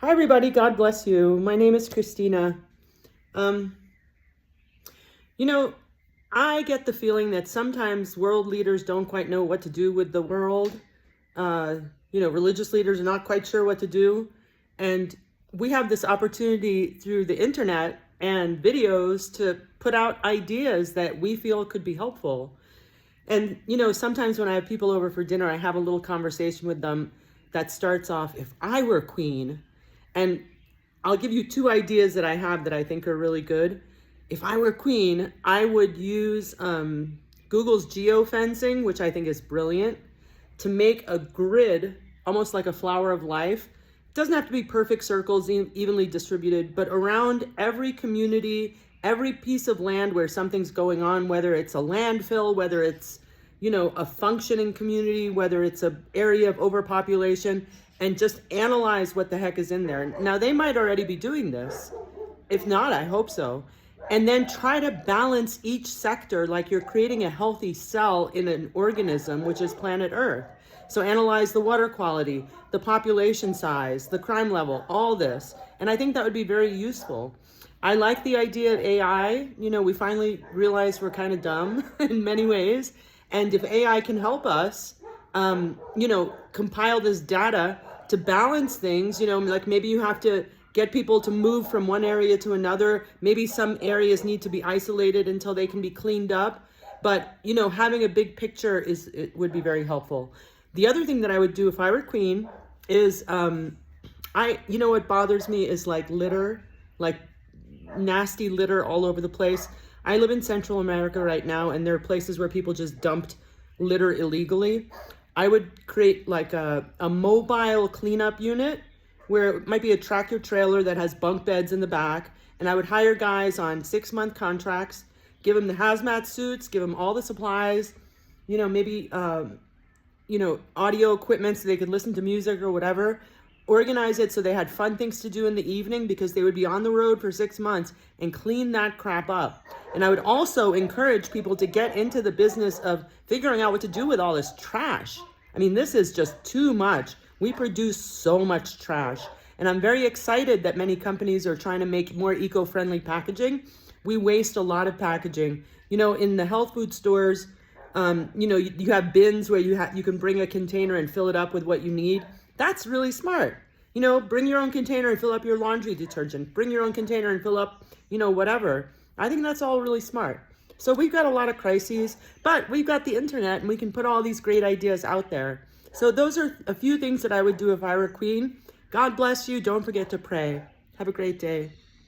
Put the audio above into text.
Hi, everybody. God bless you. My name is Christina. Um, you know, I get the feeling that sometimes world leaders don't quite know what to do with the world. Uh, religious leaders are not quite sure what to do. And we have this opportunity through the internet and videos to put out ideas that we feel could be helpful. And, sometimes when I have people over for dinner, I have a little conversation with them that starts off, if I were queen. And I'll give you two ideas that I have that I think are really good. If I were queen, I would use Google's geofencing, which I think is brilliant, to make a grid, almost like a flower of life. It doesn't have to be perfect circles, evenly distributed, but around every community, every piece of land where something's going on, whether it's a landfill, whether it's, a functioning community, whether it's an area of overpopulation, and just analyze what the heck is in there. Now, they might already be doing this. If not, I hope so. And then try to balance each sector like you're creating a healthy cell in an organism, which is planet Earth. So analyze the water quality, the population size, the crime level, all this. And I think that would be very useful. I like the idea of AI. We finally realize we're kind of dumb in many ways. And if AI can help us, compile this data to balance things, like maybe you have to get people to move from one area to another. Maybe some areas need to be isolated until they can be cleaned up. But, having a big picture would be very helpful. The other thing that I would do if I were queen is, what bothers me is like litter, like nasty litter all over the place. I live in Central America right now, and there are places where people just dumped litter illegally. I would create like a mobile cleanup unit where it might be a tractor trailer that has bunk beds in the back. And I would hire guys on 6-month contracts, give them the hazmat suits, give them all the supplies, maybe, audio equipment so they could listen to music or whatever. Organize it so they had fun things to do in the evening because they would be on the road for 6 months, and clean that crap up. And I would also encourage people to get into the business of figuring out what to do with all this trash. I mean, this is just too much. We produce so much trash. And I'm very excited that many companies are trying to make more eco-friendly packaging. We waste a lot of packaging. In the health food stores, you have bins where you can bring a container and fill it up with what you need. That's really smart. Bring your own container and fill up your laundry detergent. Bring your own container and fill up, whatever. I think that's all really smart. So we've got a lot of crises, but we've got the internet and we can put all these great ideas out there. So those are a few things that I would do if I were queen. God bless you. Don't forget to pray. Have a great day.